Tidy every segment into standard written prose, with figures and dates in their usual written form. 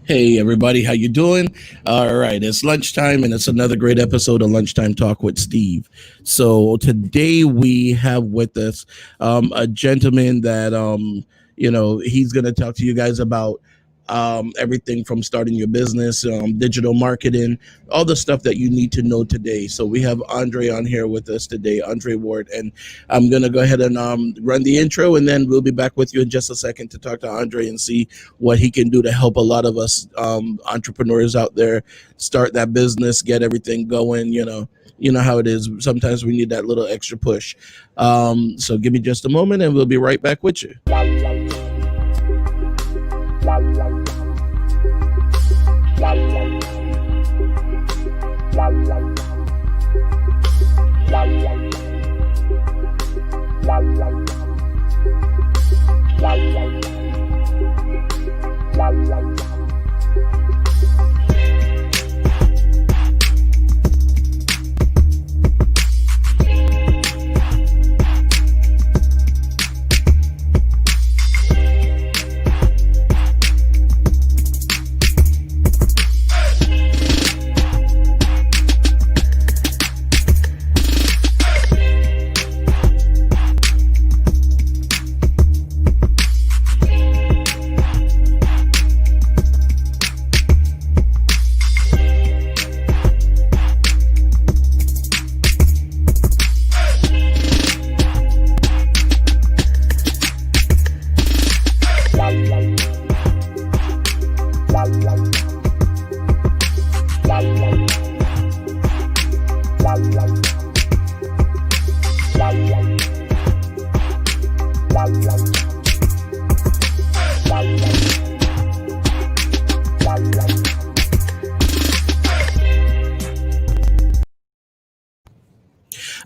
Hey everybody, how you doing? All right, it's lunchtime and it's another great episode of Lunchtime Talk with Steve. So today we have with us a gentleman that he's going to talk to you guys about everything from starting your business, digital marketing, all the stuff that you need to know today. So we have Andre on here with us today, Andre Ward, and I'm going to go ahead and run the intro, and then we'll be back with you in just a second to talk to Andre and see what he can do to help a lot of us entrepreneurs out there start that business, get everything going. You know how it is. Sometimes we need that little extra push. So give me just a moment, and we'll be right back with you.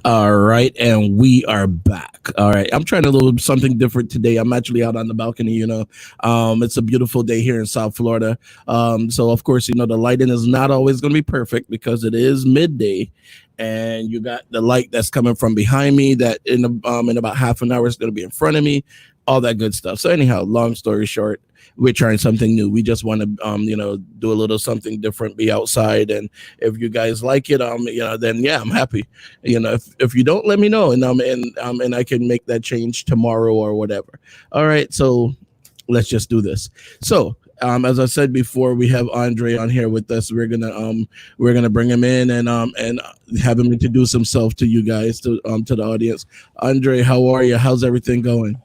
All right, and we are back. All right, I'm trying a little something different today. I'm actually out on the balcony. It's a beautiful day here in South Florida. So of course, the lighting is not always going to be perfect because it is midday, and you got the light that's coming from behind me. That in about half an hour is going to be in front of me. All that good stuff. So anyhow, long story short, we're trying something new. We just want to, do a little something different, be outside, and if you guys like it, then yeah, I'm happy. If you don't, let me know, and I can make that change tomorrow or whatever. All right, so let's just do this. So as I said before, we have Andre on here with us. We're gonna bring him in and have him introduce himself to you guys, to the audience. Andre, how are you? How's everything going?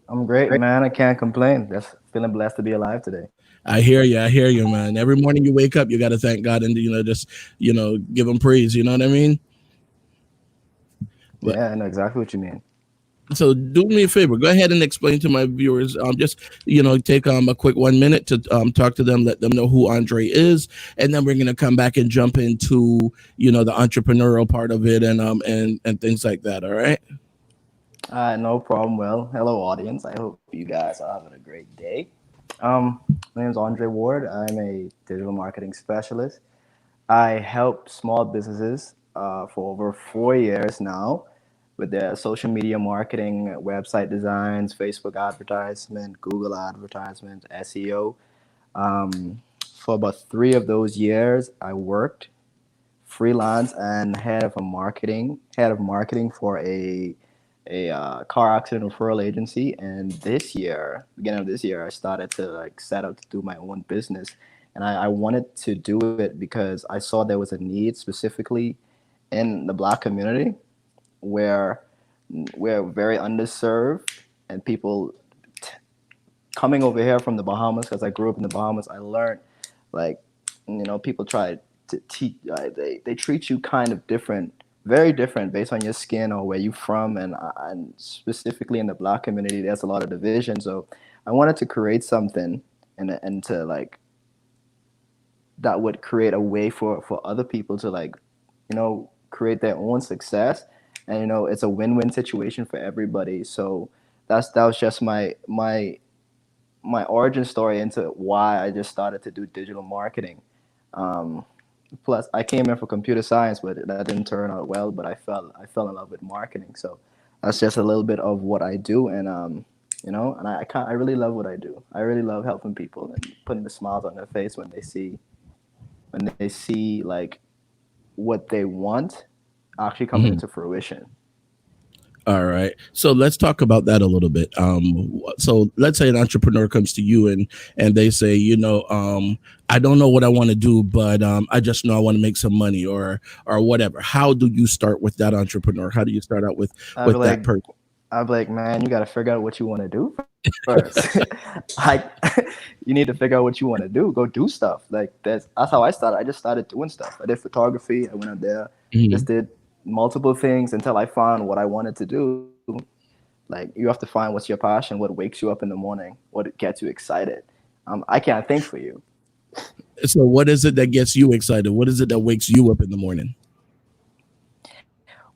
I'm great, man. I can't complain. Just feeling blessed to be alive today. I hear you. I hear you, man. Every morning you wake up, you got to thank God and just give him praise. You know what I mean? But Yeah, I know exactly what you mean. so do me a favor. Go ahead and explain to my viewers. Just take a quick 1 minute to talk to them, let them know who Andre is, and then we're gonna come back and jump into the entrepreneurial part of it and things like that. All right. No problem. Well, hello, audience. I hope you guys are having a great day. My name is Andre Ward. I'm a digital marketing specialist. I help small businesses for over 4 years now with their social media marketing, website designs, Facebook advertisement, Google advertisement, SEO. For about 3 of those years, I worked freelance and head of marketing for a car accident referral agency. And this year, beginning of this year, I started to like set out to do my own business. And I wanted to do it because I saw there was a need specifically in the Black community where we're very underserved, and people coming over here from the Bahamas, because I grew up in the Bahamas, I learned like people try to teach. They treat you kind of different, very different based on your skin or where you're from, and specifically in the Black community, there's a lot of division. So I wanted to create something and to like that would create a way for other people to like create their own success, and it's a win-win situation for everybody. So that was just my origin story into why I just started to do digital marketing. Um, Plus, I came in for computer science, but that didn't turn out well. But I fell in love with marketing. So that's just a little bit of what I do. And And I really love what I do. I really love helping people and putting the smiles on their face when they see like what they want actually coming Mhm. into fruition. All right. So let's talk about that a little bit. So let's say an entrepreneur comes to you and they say, I don't know what I want to do, but I just know I want to make some money or whatever. How do you start with that entrepreneur? How do you start out I'd be with that like, person? man, you got to figure out what you want to do first. Like, you need to figure out what you want to do. Go do stuff. Like that's how I started. I just started doing stuff. I did photography. I went out there, just Mhm. did multiple things until I found what I wanted to do. Like you have to find what's your passion, what wakes you up in the morning, what gets you excited. I can't think for you. So what is it that gets you excited? What is it that wakes you up in the morning?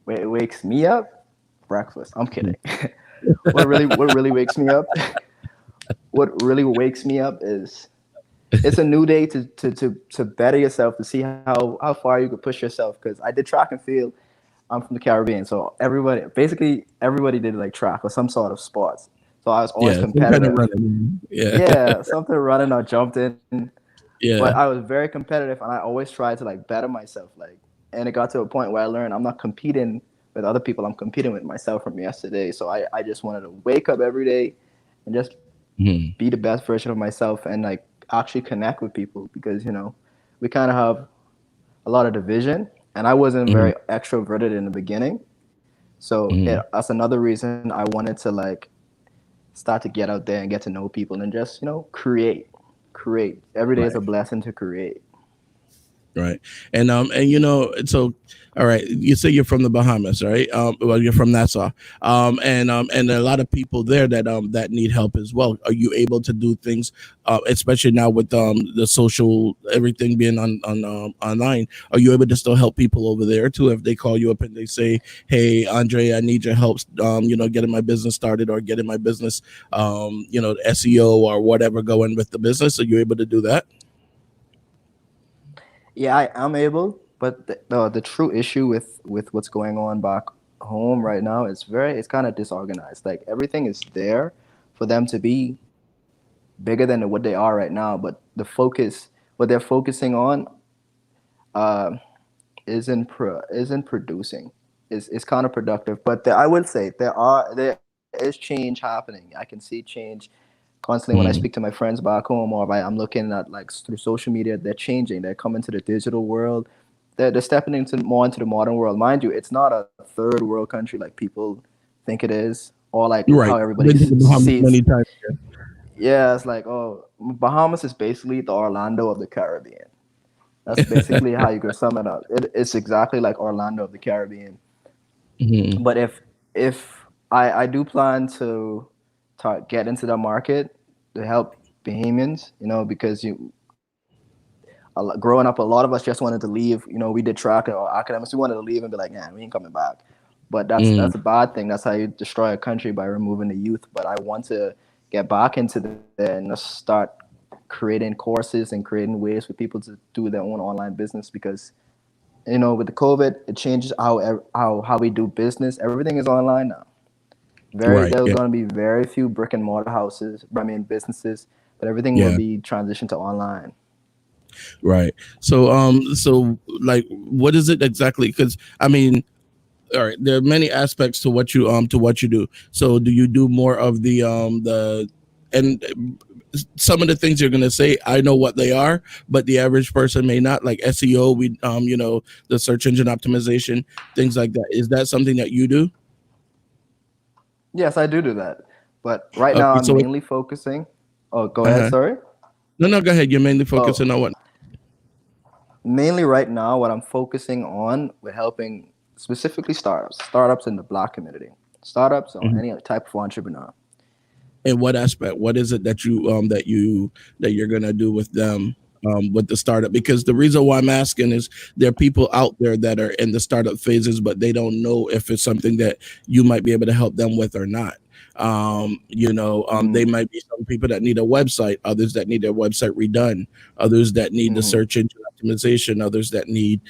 It wakes me up. Breakfast. I'm kidding. Mhm. What really wakes me up? What really wakes me up is it's a new day to better yourself, to see how far you could push yourself. Because I did track and field. I'm from the Caribbean, so everybody did like track or some sort of sports. So I was always Yeah, some kind of competitive. running. Yeah. Yeah, something running or jumped in, but I Yeah. was very competitive, and I always tried to like better myself. Like, and it got to a point where I learned I'm not competing with other people. I'm competing with myself from yesterday. So I just wanted to wake up every day and just Mhm. be the best version of myself and like actually connect with people because we kind of have a lot of division, and I wasn't Mhm. very extroverted in the beginning. So Mhm. that's another reason I wanted to like start to get out there and get to know people and just create. Every day is Right. a blessing to create. Right. And so all right, you say you're from the Bahamas, right? Well, you're from Nassau. And a lot of people there that need help as well. Are you able to do things, especially now with the social everything being on online? Are you able to still help people over there too if they call you up and they say, "Hey, Andre, I need your help, getting my business started or getting my business SEO or whatever going with the business?" Are you able to do that? Yeah, I'm able, but the true issue with what's going on back home right now is it's kind of disorganized. Like everything is there for them to be bigger than what they are right now, but what they're focusing on, uh, isn't producing. Is counterproductive. But I would say there is change happening. I can see change constantly when I speak to my friends back home, or I'm looking at like through social media. They're changing. They're coming to the digital world. They're stepping into more into the modern world. Mind you, it's not a third world country like people think it is, or like You're how right. I've everybody been to the Bahamas sees. many times. Yeah, it's like, oh, Bahamas is basically the Orlando of the Caribbean. That's basically how you could sum it up. It's exactly like Orlando of the Caribbean. Mhm. But if I do plan to get into the market to help Bahamians, because growing up, a lot of us just wanted to leave. We did track or academics. We wanted to leave and be like, nah, we ain't coming back. But that's Mm, a bad thing. That's how you destroy a country, by removing the youth. But I want to get back into there and just start creating courses and creating ways for people to do their own online business because with the COVID, it changes how we do business. Everything is online now. right. There's Yeah. going to be very few brick and mortar houses. I mean businesses, but everything will Yeah. be transitioned to online. Right. So like, what is it exactly? Because I mean, all right, there are many aspects to what you do. So, do you do more of the and some of the things you're gonna say, I know what they are, but the average person may not. Like SEO, the search engine optimization, things like that. Is that something that you do? Yes, I do that. But right now, Okay. I'm mainly focusing. Oh, go Uh ahead. huh. Sorry. No, go ahead. You're mainly Oh, focusing on what? mainly right now, what I'm focusing on with helping specifically startups in the Black community, startups or Mhm. any type of entrepreneur. In what aspect? What is it that that you're gonna do with them? With the startup, because the reason why I'm asking is there are people out there that are in the startup phases, but they don't know if it's something that you might be able to help them with or not. They Mm, might be some people that need a website, others that need their website redone, others that need the mm-hmm. search engine customization, others that need,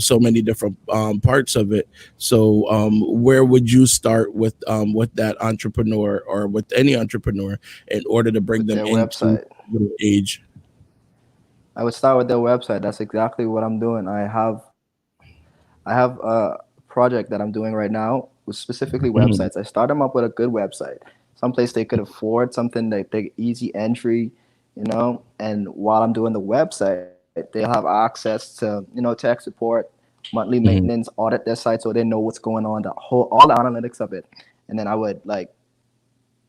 so many different parts of it. So where would you start with that entrepreneur or with any entrepreneur in order to bring with them their into website. middle age? I would start with their website. That's exactly what I'm doing. I have a project that I'm doing right now with specifically Mhm. websites. I start them up with a good website, someplace they could afford, something that they easy entry, And while I'm doing the website, they'll have access to tech support, monthly Mhm. maintenance, audit their site so they know what's going on, all the analytics of it, and then I would like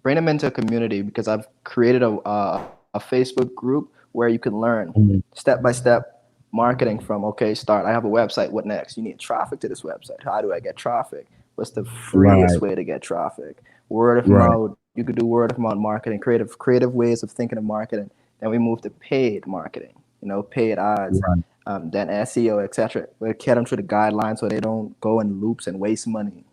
bring them into a community because I've created a Facebook group where you can learn Mhm. step by step marketing from okay start. I have a website. What next? You need traffic to this website. How do I get traffic? What's the freest Right, way to get traffic? Word of right. mouth. You could do word of mouth marketing, creative ways of thinking of marketing. Then we move to paid marketing. Paid ads, Right. then SEO, etc. We get them through the guidelines so they don't go in loops and waste money.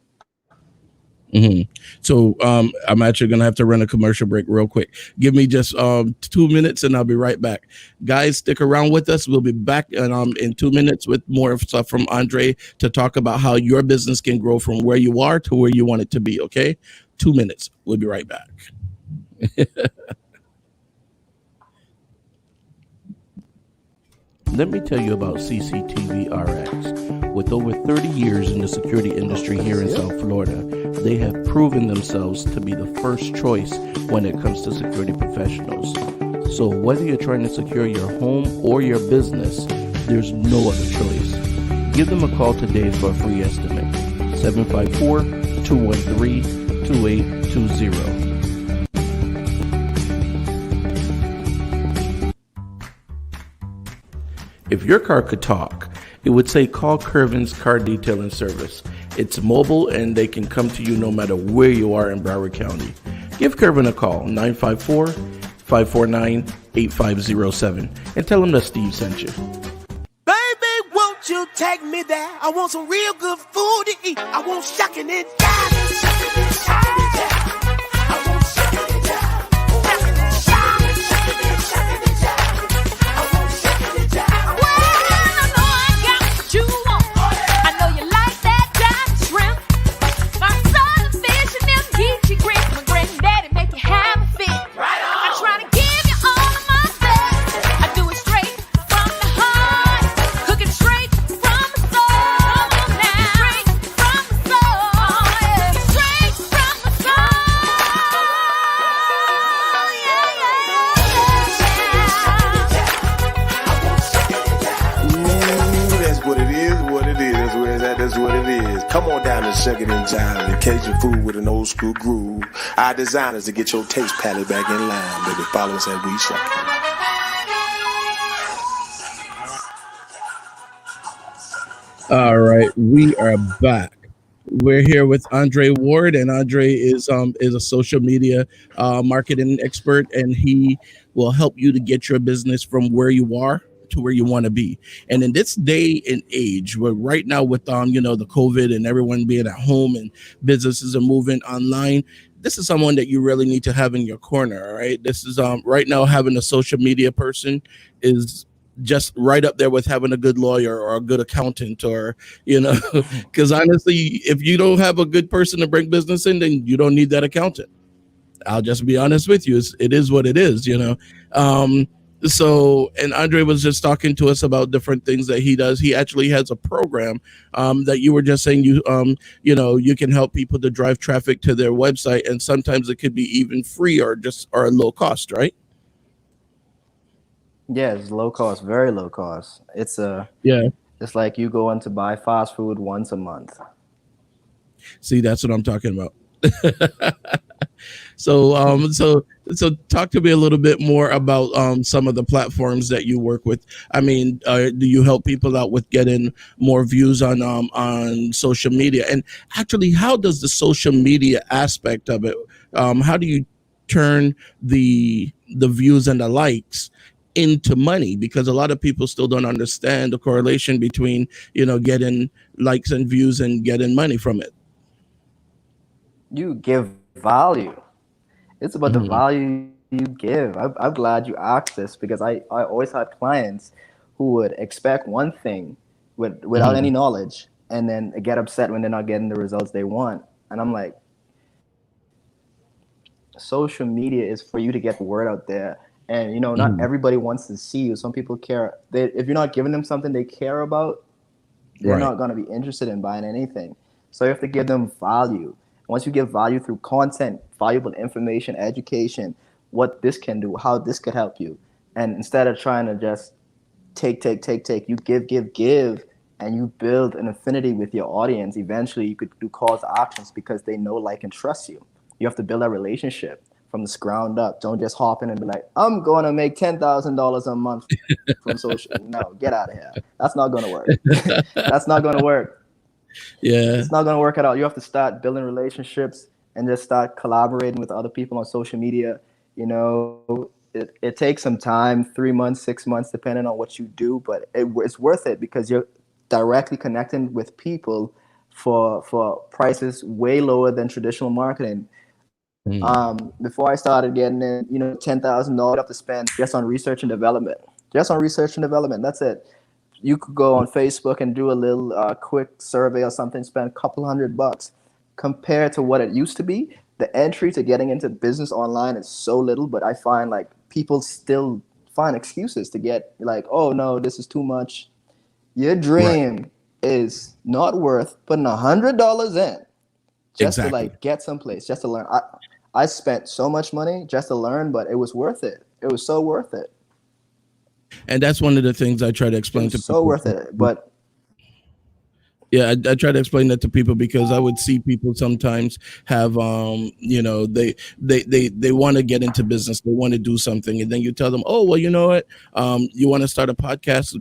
hmm So I'm actually gonna have to run a commercial break real quick. Give me just 2 minutes and I'll be right back. Guys, stick around with us. We'll be back in 2 minutes with more stuff from Andre to talk about how your business can grow from where you are to where you want it to be. Okay, 2 minutes. We'll be right back. Let me tell you about CCTV RX. With over 30 years in the security industry Let me here in see it. South Florida, they have proven themselves to be the first choice when it comes to security professionals. So, whether you're trying to secure your home or your business, there's no other choice. Give them a call today for a free estimate. 754 213 2820. If your car could talk, it would say call Curvin's Car Detailing Service. It's mobile and they can come to you no matter where you are in Broward County. Give Curvin a call, 954 549 8507, and tell him that Steve sent you. Baby, won't you take me there? I want some real good food to eat. I want shucking and jiving. Shucking and jiving. I want shucking and jiving. Shucking and jiving. Shucking and jiving. I want shucking and jiving. Well, I know I got what you want. I know you like that jive shrimp. My son is fish and them geechee grits. My granddaddy make you have a fit. I try to give you all of my best. I do it straight from the heart. Cooking straight from the soul. Now. Straight from the soul. Yeah. Straight from the soul. Yeah, Ooh, that's what it is, what it is. That's where it's at, that's what it is. Come on down and shuck it and jive and Cajun food with an old school groove. Our designers to get your taste palette back in line, baby. Follow us as we shuck it. All right, we are back. We're here with Andre Ward, and Andre is a social media marketing expert, and he will help you to get your business from where you are to where you want to be. And in this day and age, where right now with the COVID and everyone being at home and businesses are moving online, this is someone that you really need to have in your corner. All right, this is right now having a social media person is just right up there with having a good lawyer or a good accountant or you know because honestly if you don't have a good person to bring business in, then you don't need that accountant. I'll just be honest with you. It is what it is. So and Andre was just talking to us about different things that he does. He actually has a program that you were just saying you can help people to drive traffic to their website, and sometimes it could be even free or low cost, right? Yeah, it's low cost, very low cost. Yeah. It's like you going to buy fast food once a month. See, that's what I'm talking about. So talk to me a little bit more about some of the platforms that you work with. I mean, do you help people out with getting more views on social media? And actually, how does the social media aspect of it? How do you turn the views and the likes into money? Because a lot of people still don't understand the correlation between getting likes and views and getting money from it. You give value. It's about the Mhm. value you give. I'm glad you asked this because I always had clients who would expect one thing without any knowledge and then get upset when they're not getting the results they want. And I'm like, social media is for you to get the word out there. And, you know, not everybody wants to see you. Some people care. If you're not giving them something they care about, they're not going to be interested in buying anything. So you have to give them value. Once you give value through content, valuable information, education, what this can do, how this could help you. And instead of trying to just take, you give, and you build an affinity with your audience. Eventually, you could do calls to actions because they know, like, and trust you. You have to build a relationship from the ground up. Don't just hop in and be like, I'm going to make $10,000 a month from social. No, get out of here. That's not going to work. That's not going to work. Yeah. It's not going to work at all. You have to start building relationships and just start collaborating with other people on social media. You know, it takes some time, 3 months, 6 months, depending on what you do, but it's worth it because you're directly connecting with people for prices way lower than traditional marketing. Before I started getting in, you know, $10,000 I have to spend just on research and development. That's it. You could go on Facebook and do a little quick survey or something, spend a couple $100 compared to what it used to be. The entry to getting into business online is so little, but I find like people still find excuses to get like, oh no, this is too much. Your dream is not worth putting $100 in just to like get someplace, just to learn. I spent so much money just to learn, but it was worth it. It was so worth it. And that's one of the things I try to explain to people. So worth it, but yeah, I try to explain that to people because I would see people sometimes have, you know, they want to get into business, they want to do something, and then you tell them, oh, well, you know what, you want to start a podcast,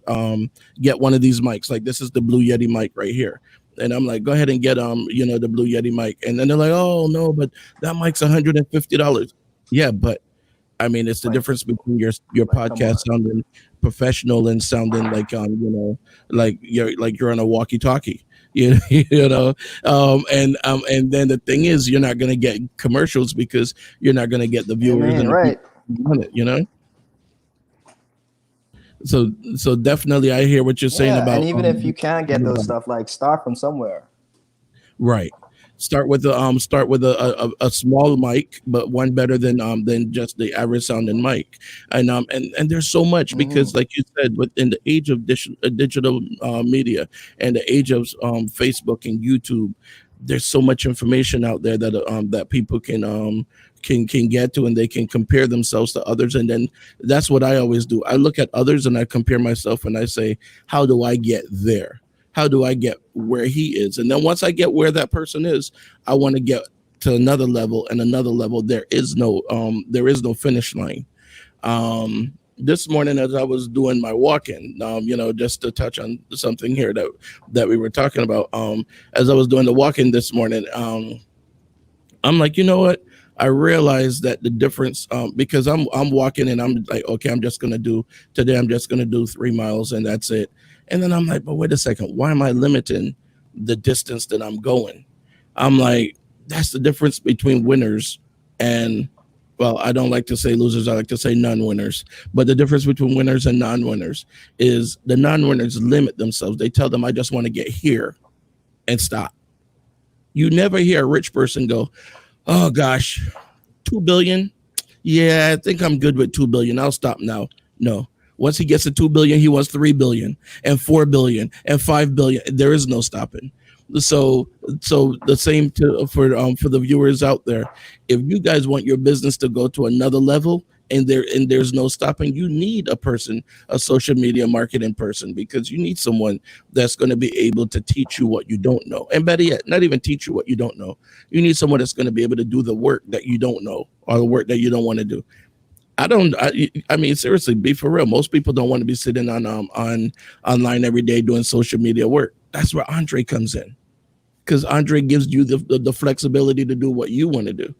get one of these mics, like this is the Blue Yeti mic right here. And I'm like, go ahead and get you know, the Blue Yeti mic. And then they're like, oh no, but that mic's $150. Yeah, but I mean, it's the difference between your podcast sounding professional and sounding like you know, like you're on a walkie-talkie. You know, and then the thing is, you're not gonna get commercials because you're not gonna get the viewers and right. You know. So definitely, I hear what you're saying about. And even if you can't get those stuff, like start from somewhere. Right. Start with a small mic, but one better than just the average sounding mic, and there's so much because, like you said, within the age of digital media and the age of Facebook and YouTube, there's so much information out there that people can get to, and they can compare themselves to others. And then that's what I always do. I look at others and I compare myself and I say, how do I get there? How do I get where he is? And then once I get where that person is, I want to get to another level and another level. There is no finish line. This morning, as I was doing my walk-in, you know, just to touch on something here that we were talking about, as I was doing the walk-in this morning, I'm like, you know what? I realized that the difference, because I'm walking and I'm like, okay, I'm just gonna do 3 miles and that's it. And then I'm like, but wait a second, why am I limiting the distance that I'm going? I'm like, that's the difference between winners and, well, I don't like to say losers, I like to say non-winners. But the difference between winners and non-winners is the non-winners limit themselves. They tell them, I just want to get here and stop. You never hear a rich person go, oh gosh, 2 billion? Yeah, I think I'm good with 2 billion. I'll stop now. No. Once he gets to 2 billion, he wants 3 billion and 4 billion and 5 billion. There is no stopping. So the same for the viewers out there. If you guys want your business to go to another level and there's no stopping, you need a social media marketing person, because you need someone that's going to be able to teach you what you don't know. And better yet, not even teach you what you don't know. You need someone that's going to be able to do the work that you don't know or the work that you don't want to do. I mean, seriously, be for real. Most people don't want to be sitting on online every day doing social media work. That's where Andre comes in, because Andre gives you the flexibility to do what you want to do.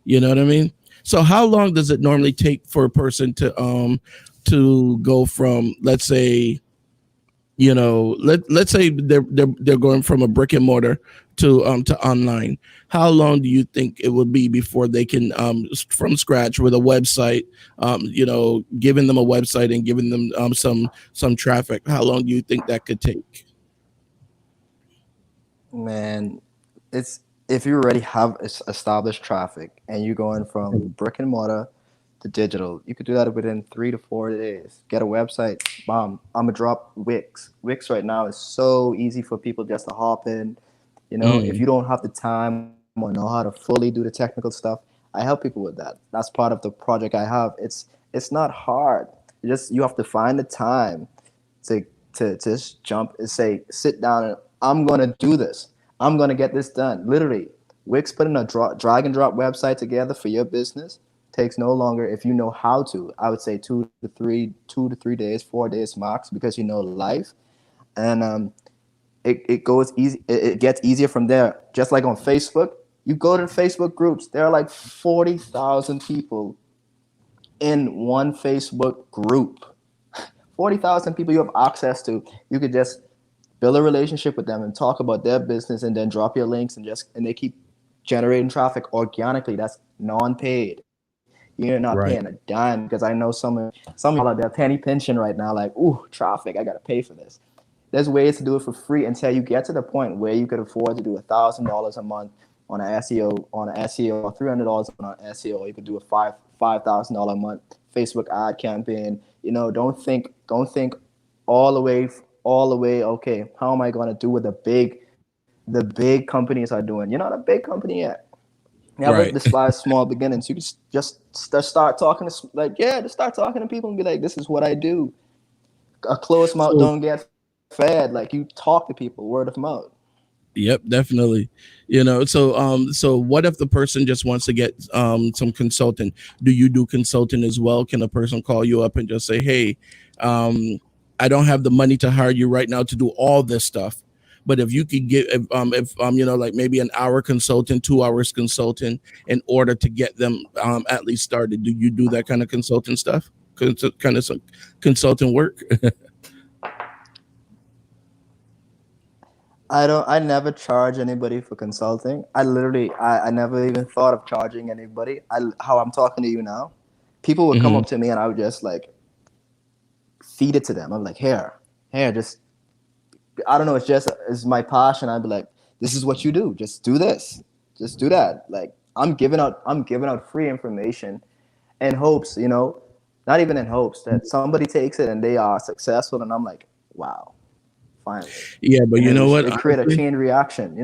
You know what I mean? So how long does it normally take for a person to go from, let's say, you know, let's say they're going from a brick and mortar to online, how long do you think it will be before they can from scratch with a website, giving them a website and giving them some traffic? How long do you think that could take? Man, it's if you already have established traffic and you're going from brick and mortar to digital, you could do that within 3 to 4 days. Get a website, bomb. I'm gonna drop Wix. Wix right now is so easy for people just to hop in. If you don't have the time or know how to fully do the technical stuff, I help people with that. That's part of the project I have. It's not hard. You have to find the time to just jump and say, sit down and I'm gonna do this. I'm gonna get this done. Literally, Wix putting a drag and drop website together for your business takes no longer, if you know how to. I would say 2 to 3 days, 4 days max, because you know life, and it goes easy. It gets easier from there. Just like on Facebook, you go to the Facebook groups. There are like 40,000 people in one Facebook group. 40,000 people you have access to. You could just build a relationship with them and talk about their business, and then drop your links and they keep generating traffic organically. That's non-paid. You're not paying a dime, because I know some people are there penny pinching right now, like, ooh, traffic, I gotta pay for this. There's ways to do it for free until you get to the point where you could afford to do $1,000 a month on an SEO, or $300 on an SEO. You could do a $5,000 a month Facebook ad campaign. Don't think all the way. Okay, how am I going to do what the big companies are doing? You're not a big company yet. You have despise small beginnings. You can just start talking to people and be like, this is what I do. A closed mouth don't get fed. Like, you talk to people, word of mouth. Yep, definitely. So what if the person just wants to get some consulting? Do you do consulting as well? Can a person call you up and just say, hey, I don't have the money to hire you right now to do all this stuff, but if you could get like maybe an hour consultant, 2 hours consultant, in order to get them at least started? Do you do that kind of consulting stuff? Kind of some consulting work? I never charge anybody for consulting. I never even thought of charging anybody. How I'm talking to you now, people would come up to me and I would just like feed it to them. I'm like, here, just, I don't know. It's my passion. I'd be like, this is what you do. Just do this. Just do that. Like, I'm giving out free information in hopes, not even in hopes that somebody takes it and they are successful. And I'm like, wow. Finally. Yeah, but you know what? It create a chain reaction,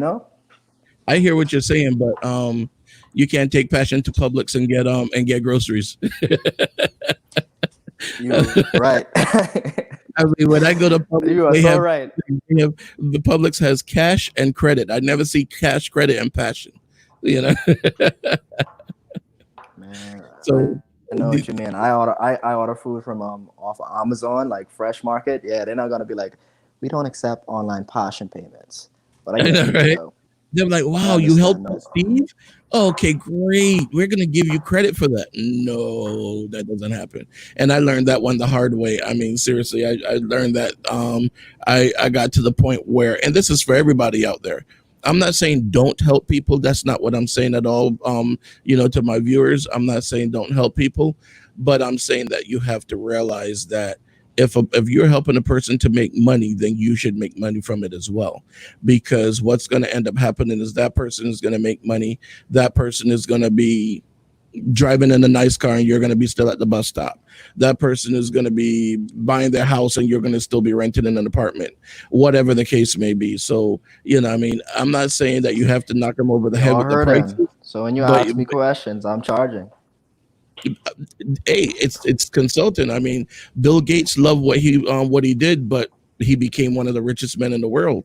I hear what you're saying, but you can't take passion to Publix and get groceries. You're right. I mean, when I go to Publix, you are so right. The Publix has cash and credit. I never see cash, credit, and passion. Man, so I know what you mean. I order food from off of Amazon, like Fresh Market. Yeah, they're not gonna be like, we don't accept online passion payments. But I know, right? They're like, wow, you helped Steve? Okay, great. We're going to give you credit for that. No, that doesn't happen. And I learned that one the hard way. I mean, seriously, I learned that I got to the point where, and this is for everybody out there, I'm not saying don't help people. That's not what I'm saying at all. To my viewers, I'm not saying don't help people, but I'm saying that you have to realize that if you're helping a person to make money, then you should make money from it as well, because what's going to end up happening is that person is going to make money. That person is going to be driving in a nice car and you're going to be still at the bus stop. That person is going to be buying their house and you're going to still be renting in an apartment, whatever the case may be. So, I'm not saying that you have to knock them over the head with the prices. So when you ask me questions, I'm charging. Hey, it's consulting. I mean, Bill Gates loved what he did, but he became one of the richest men in the world.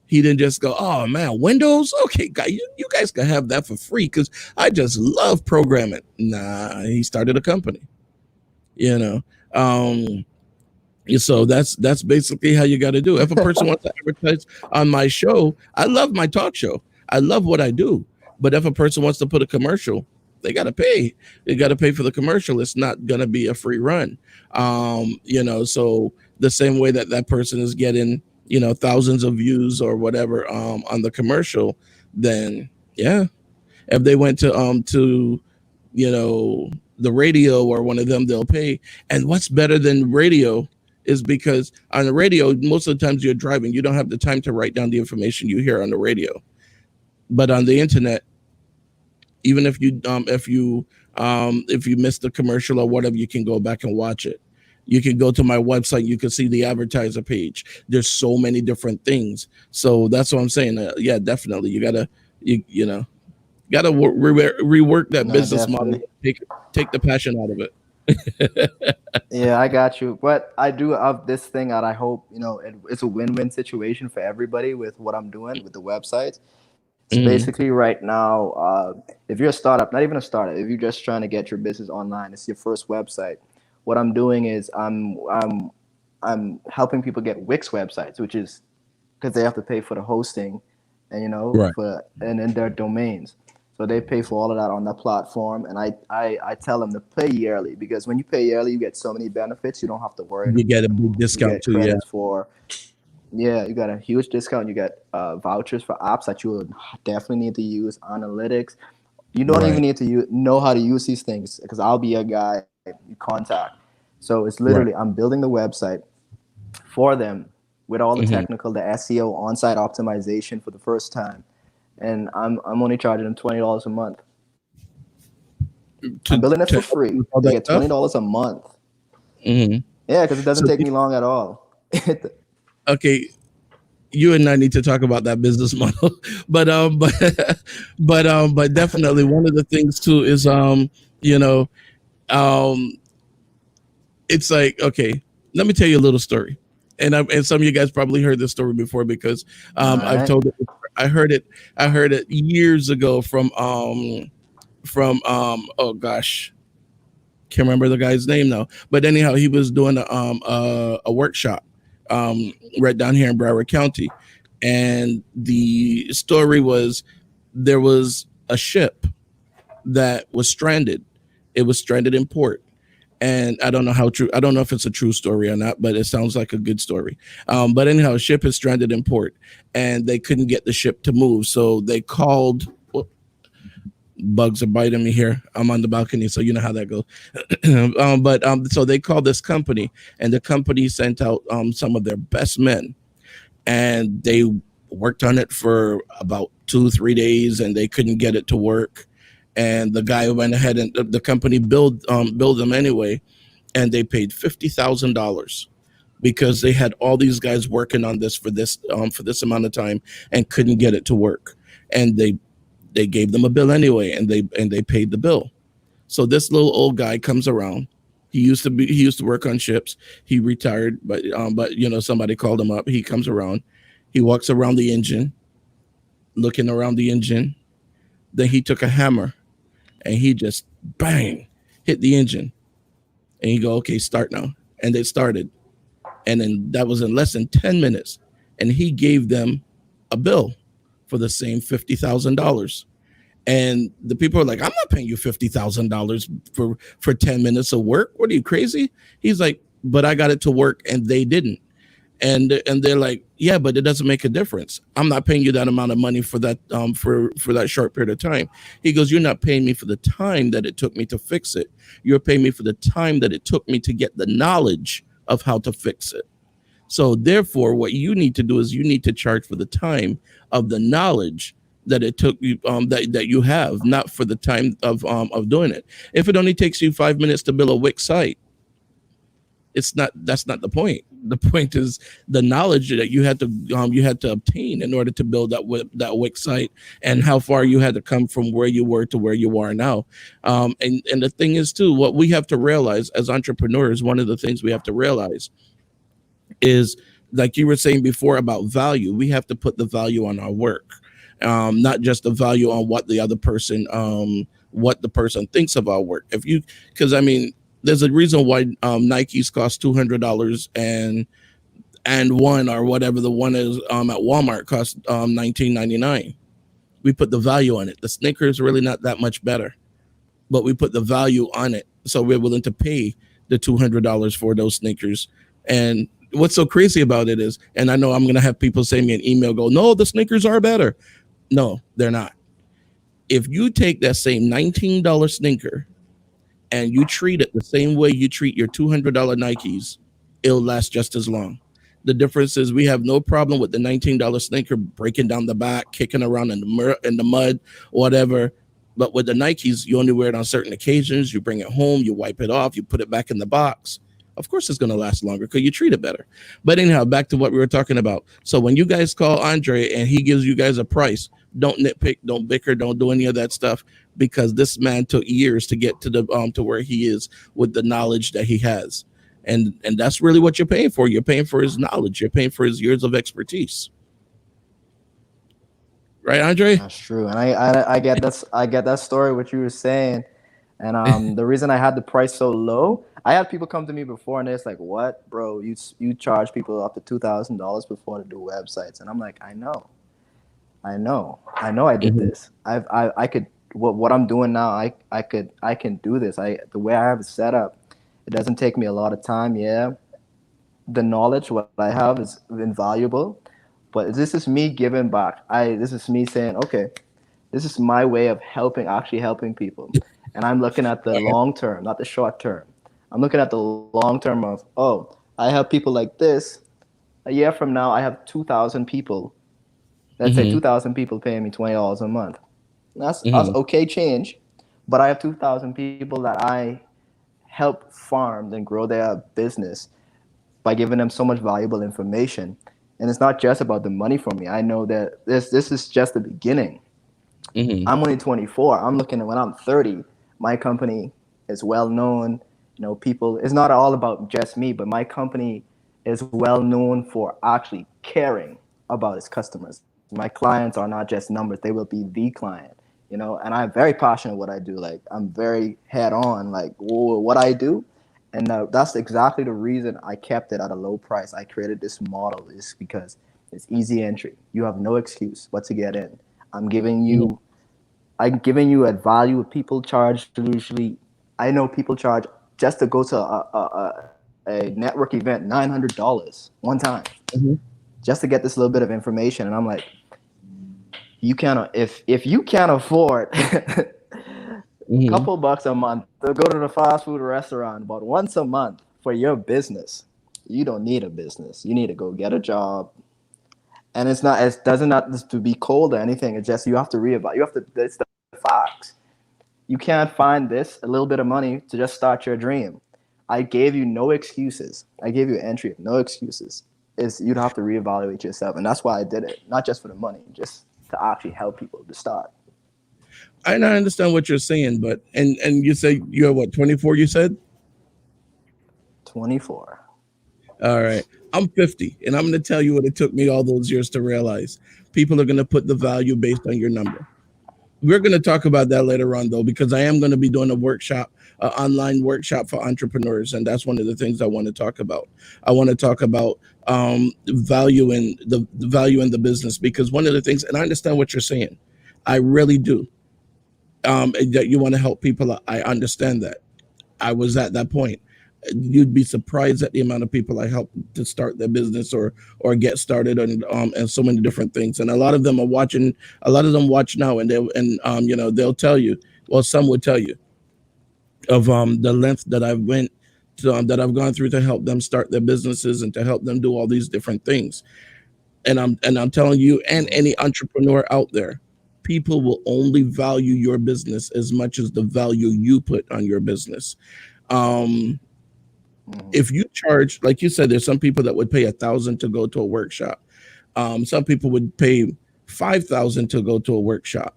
He didn't just go, oh man, Windows, okay, guys, you guys can have that for free because I just love programming. Nah, he started a company. So that's basically how you got to do it. If a person wants to advertise on my show, I love my talk show. I love what I do. But if a person wants to put a commercial, they got to pay. They got to pay for the commercial. It's not going to be a free run. So the same way that person is getting, thousands of views or whatever on the commercial, then yeah. If they went to the radio or one of them, they'll pay. And what's better than radio is because on the radio, most of the times you're driving, you don't have the time to write down the information you hear on the radio. But on the internet, even if you missed the commercial or whatever, you can go back and watch it. You can go to my website, you can see the advertiser page. There's so many different things. So that's what I'm saying. Yeah, definitely. You gotta rework that No, business model. definitely. Take the passion out of it. Yeah, I got you. But I do have this thing that I hope, it's a win-win situation for everybody with what I'm doing with the websites. It's Mhm. basically right now, if you're a startup, not even a startup, if you're just trying to get your business online, it's your first website. What I'm doing is I'm helping people get Wix websites, which is because they have to pay for the hosting and Right. and in their domains. So they pay for all of that on the platform, and I tell them to pay yearly because when you pay yearly, you get so many benefits. You don't have to worry. You get a big You discount get too. Yeah. credits for you got a huge discount. You get vouchers for apps that you will definitely need to use. Analytics. You don't even Right. need to know how to use these things because I'll be a guy you contact. So it's Right. literally I'm building the website for them with all the Mhm. technical, the SEO, on-site optimization for the first time, and I'm only charging them $20 a month. I'm building it To for help you free. with all They that get stuff. $20 a month. Mhm. Yeah, because it doesn't So take me long at all. okay, you and I need to talk about that business model. But but definitely one of the things too is you know um it's like, okay, let me tell you a little story. And some of you guys probably heard this story before because All I've right. told it. I heard it years ago from oh gosh, can't remember the guy's name now. But anyhow, he was doing a workshop right down here in Broward County, and the story was there was a ship that was stranded. It was stranded in port, and I don't know how true. I don't know if it's a true story or not, but it sounds like a good story. But anyhow, a ship is stranded in port, and they couldn't get the ship to move, so they called. Well, bugs are biting me here. I'm on the balcony, so you know how that goes. But so they called this company, and the company sent out some of their best men, and they worked on it for about 2 3 days, and they couldn't get it to work. And the guy went ahead and the company build them anyway, and they paid $50,000 because they had all these guys working on this for this amount of time and couldn't get it to work, and they gave them a bill anyway, and they paid the bill. So this little old guy comes around. He used to work on ships. He retired, but somebody called him up. He comes around. He walks around the engine, looking around the engine. Then he took a hammer and he just bang hit the engine. And he go, okay, start now. And they started. And then that was in less than 10 minutes. And he gave them a bill for the same $50,000. And the people are like, I'm not paying you $50,000 for 10 minutes of work. What are you, crazy? He's like, but I got it to work and they didn't. And they're like, yeah, but it doesn't make a difference. I'm not paying you that amount of money for that for that short period of time. He goes, you're not paying me for the time that it took me to fix it. You're paying me for the time that it took me to get the knowledge of how to fix it. So therefore, what you need to do is you need to charge for the time of the knowledge that it took you that you have, not for the time of doing it. If it only takes you 5 minutes to build a Wix site, that's not the point. The point is the knowledge that you had to obtain in order to build that Wix site, and how far you had to come from where you were to where you are now. And the thing is too, what we have to realize as entrepreneurs, one of the things we have to realize is, like you were saying before about value, we have to put the value on our work, not just the value on what the other person what the person thinks of our work. Because I mean, there's a reason why Nikes cost $200 and one, or whatever the one is at Walmart, costs $19.99. We put the value on it. The sneaker is really not that much better, but we put the value on it, so we're willing to pay the $200 for those sneakers. And what's so crazy about it is, and I know I'm gonna have people send me an email, go, no, the sneakers are better. No, they're not. If you take that same $19 sneaker and you treat it the same way you treat your $200 Nikes, it'll last just as long. The difference is we have no problem with the $19 sneaker breaking down the back, kicking around in the mud, whatever. But with the Nikes, you only wear it on certain occasions. You bring it home, you wipe it off, you put it back in the box. Of course, it's going to last longer because you treat it better. But anyhow, back to what we were talking about. So when you guys call Andre and he gives you guys a price, don't nitpick, don't bicker, don't do any of that stuff, because this man took years to get to the to where he is with the knowledge that he has. And that's really what you're paying for. You're paying for his knowledge. You're paying for his years of expertise. Right, Andre? That's true, and I get that story what you were saying, and the reason I had the price so low, I had people come to me before and it's like, what, bro? You charge people up to $2,000 before to do websites, and I'm like, I know, I did this. I could what I'm doing now. I can do this. The way I have it set up, it doesn't take me a lot of time. Yeah, the knowledge what I have is invaluable. But this is me giving back. This is me saying, okay, this is my way of actually helping people. And I'm looking at the long term, not the short term. I'm looking at the long term of, I have people like this. A year from now, I have 2,000 people. Let's say 2,000 people paying me $20 a month. That's okay change. But I have 2,000 people that I help farm and grow their business by giving them so much valuable information. And it's not just about the money for me. I know that this is just the beginning. I'm only 24. I'm looking at when I'm 30, my company is well known. People, it's not all about just me, but my company is well known for actually caring about its customers. My clients are not just numbers. They will be the client, and I'm very passionate what I do. Like, I'm very head on, like, what I do. And that's exactly the reason I kept it at a low price. I created this model is because it's easy entry. You have no excuse but to get in. I'm giving you a value. People charge usually. I know people charge just to go to a network event $900 one time, just to get this little bit of information. And I'm like, you cannot if you can't afford. Couple bucks a month to go to the fast food restaurant about once a month for your business. You don't need a business. You need to go get a job. And it doesn't have to be cold or anything. It's just you have to reevaluate. It's the facts. You can't find a little bit of money to just start your dream. I gave you no excuses. I gave you entry of no excuses. You'd have to reevaluate yourself. And that's why I did it. Not just for the money, just to actually help people to start. I understand what you're saying, but and you say you're what, 24? You said 24. All right, I'm 50, and I'm going to tell you what it took me all those years to realize. People are going to put the value based on your number. We're going to talk about that later on, though, because I am going to be doing a workshop, online workshop for entrepreneurs, and that's one of the things I want to talk about. I want to talk about value in the value in the business, because one of the things, and I understand what you're saying, I really do. That you want to help people. I understand that. I was at that point. You'd be surprised at the amount of people I helped to start their business or get started and so many different things. And a lot of them are watching. A lot of them watch now, and they'll tell you. Well, some would tell you of the length that that I've gone through to help them start their businesses and to help them do all these different things. And I'm telling you, and any entrepreneur out there, people will only value your business as much as the value you put on your business. If you charge, like you said, there's some people that would pay $1,000 to go to a workshop. Some people would pay $5,000 to go to a workshop.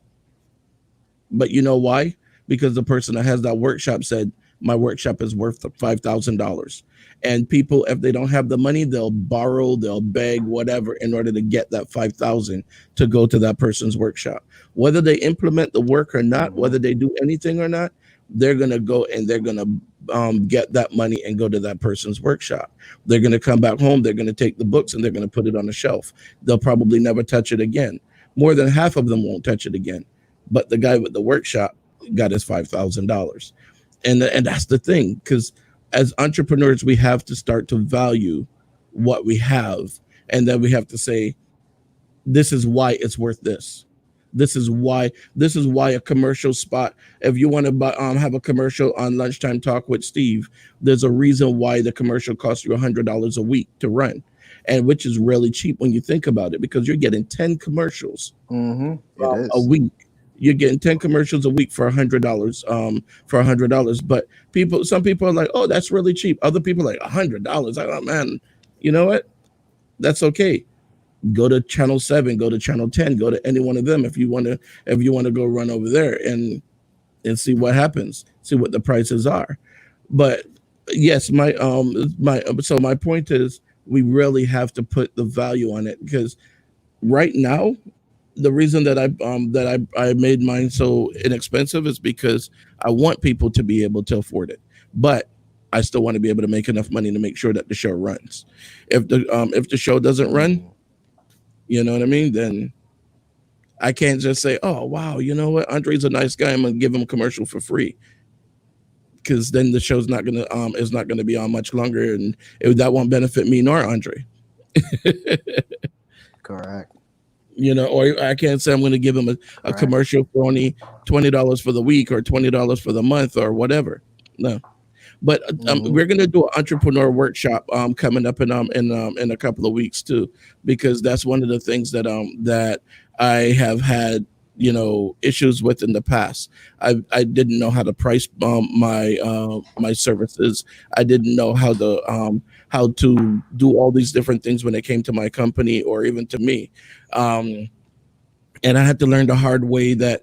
But you know why? Because the person that has that workshop said, my workshop is worth $5,000. And people, if they don't have the money, they'll borrow, they'll beg, whatever, in order to get that $5,000 to go to that person's workshop. Whether they implement the work or not, whether they do anything or not, they're going to go and they're going to get that money and go to that person's workshop. They're going to come back home. They're going to take the books and they're going to put it on a shelf. They'll probably never touch it again. More than half of them won't touch it again. But the guy with the workshop got his $5,000. And that's the thing, because as entrepreneurs, we have to start to value what we have, and then we have to say, this is why it's worth this. This is why a commercial spot. If you want to have a commercial on Lunchtime Talk with Steve, there's a reason why the commercial costs you $100 a week to run, and which is really cheap when you think about it, because you're getting 10 commercials a week. You're getting 10 commercials a week for $100. For $100, but some people are like, oh, that's really cheap. Other people are like $100. Like, oh man, you know what? That's okay. Go to Channel 7, go to Channel 10, go to any one of them if you want to go run over there and see what happens, see what the prices are. But yes, my point is, we really have to put the value on it, because right now, the reason that I made mine so inexpensive is because I want people to be able to afford it, but I still want to be able to make enough money to make sure that the show runs. If the show doesn't run, you know what I mean? Then I can't just say, oh, wow, you know what? Andre's a nice guy. I'm going to give him a commercial for free. Because then the show's not going to be on much longer. And that won't benefit me nor Andre. Correct. You know, or I can't say I'm going to give him a commercial for only $20 for the week or $20 for the month or whatever. No. But we're going to do an entrepreneur workshop coming up in a couple of weeks too, because that's one of the things that I have had, you know, issues with in the past. I didn't know how to price my services. I didn't know how to do all these different things when it came to my company or even to me. And I had to learn the hard way that,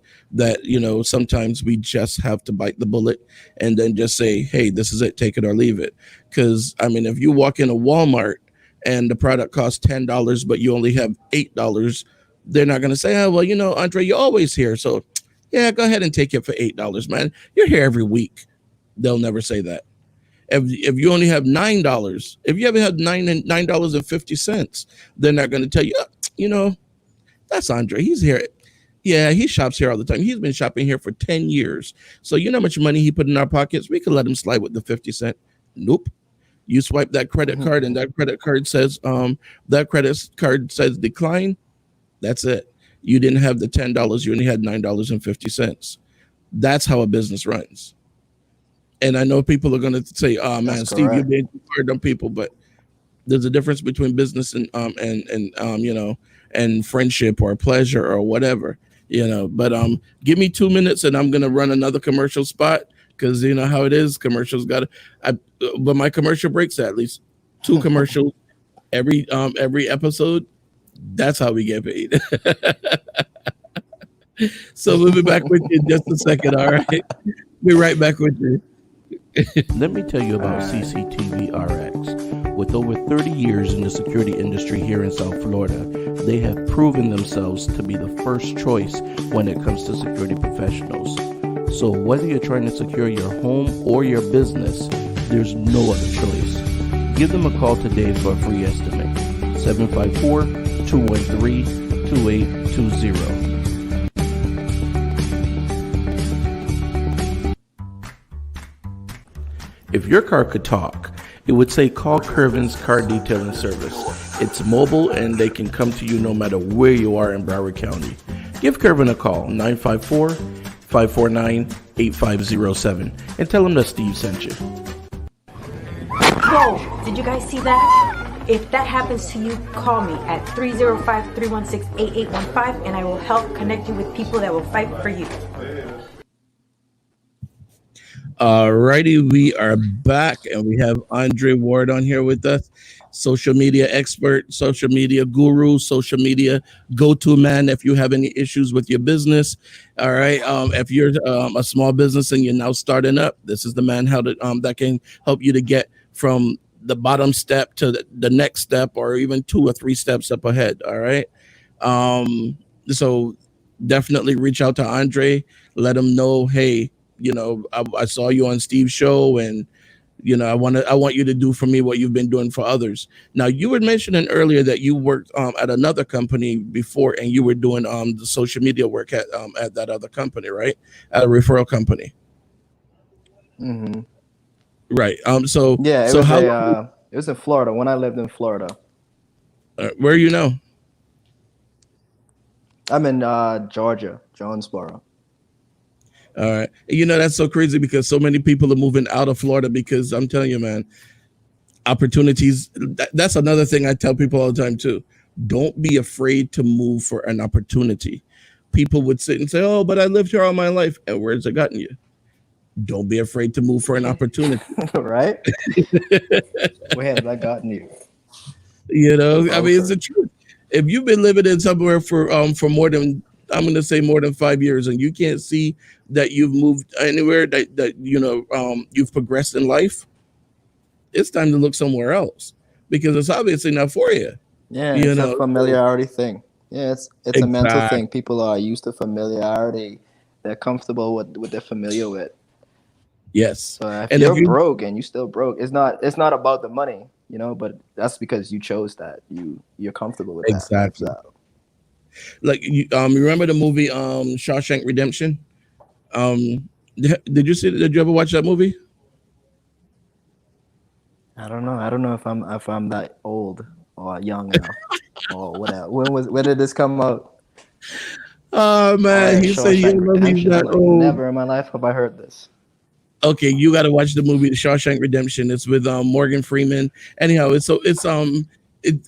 you know, sometimes we just have to bite the bullet and then just say, hey, this is it, take it or leave it. Because, I mean, if you walk in a Walmart and the product costs $10, but you only have $8, they're not going to say, oh, well, you know, Andre, you're always here. So, yeah, go ahead and take it for $8, man. You're here every week. They'll never say that. If you only have $9, if you ever had $9.50, they're not going to tell you, you know, that's Andre. He's here. Yeah, he shops here all the time. He's been shopping here for 10 years. So you know how much money he put in our pockets? We could let him slide with the 50 cents. Nope. You swipe that credit card and that credit card says decline. That's it. You didn't have the $10. You only had $9.50. That's how a business runs. And I know people are going to say, oh man, That's Steve, correct. you're being too hard on people, but there's a difference between business and you know, and friendship or pleasure or whatever, you know. But give me 2 minutes and I'm gonna run another commercial spot, because you know how it is. Commercials but my commercial breaks at least 2 commercials every episode. That's how we get paid. So we'll be back with you in just a second. All right, be right back with you. Let me tell you about CCTV RX. With over 30 years in the security industry here in South Florida, they have proven themselves to be the first choice when it comes to security professionals. So whether you're trying to secure your home or your business, there's no other choice. Give them a call today for a free estimate. 754-213-2820. If your car could talk, it would say call Curvin's Car Detailing Service. It's mobile and they can come to you no matter where you are in Broward County. Give Curvin a call, 954-549-8507, and tell him that Steve sent you. Whoa, did you guys see that? If that happens to you, call me at 305-316-8815 and I will help connect you with people that will fight for you. Alrighty, we are back and we have Andre Ward on here with us, social media expert, social media guru, social media go-to man if you have any issues with your business. All right, if you're a small business and you're now starting up, this is the man that can help you to get from the bottom step to the next step, or even 2 or 3 steps up ahead. All right, so definitely reach out to Andre, let him know, hey, you know, I saw you on Steve's show, and you know, I want you to do for me what you've been doing for others. Now, you were mentioning earlier that you worked at another company before, and you were doing the social media work at that other company, right? At a referral company, Mm-hmm. right? So Yeah, it so was how It was in Florida when I lived in Florida. Where you know? I'm in Georgia, Jonesboro. All right. That's so crazy because so many people are moving out of Florida because I'm telling you, man, opportunities. That's another thing I tell people all the time too. Don't be afraid to move for an opportunity. People would sit and say, "Oh, but I lived here all my life." And where's it gotten you? Don't be afraid to move for an opportunity. Right? Where has that gotten you? I mean, it's Okay. the truth. If you've been living in somewhere for more than, I'm going to say, more than 5 years, and you can't see that you've moved anywhere, that you've progressed in life, it's time to look somewhere else because it's obviously not for you. Yeah, You it's a know, so familiarity thing. Yeah, it's a mental exactly. thing. People are used to familiarity. They're comfortable with what they're familiar with. Yes, So if and if you're you broke and you still broke, it's not about the money, but that's because you chose that. You're comfortable with that exactly lifestyle. like you remember the movie Shawshank Redemption? Did you see? Did you ever watch that movie? I don't know. I don't know if I'm that old or young enough or whatever. When did this come out? Oh Oh man, yeah, he said you Shawshank don't know he's Redemption. I'm that like, old. never in my life have I heard this. Okay, you got to watch the movie The Shawshank Redemption. It's with Morgan Freeman. Anyhow,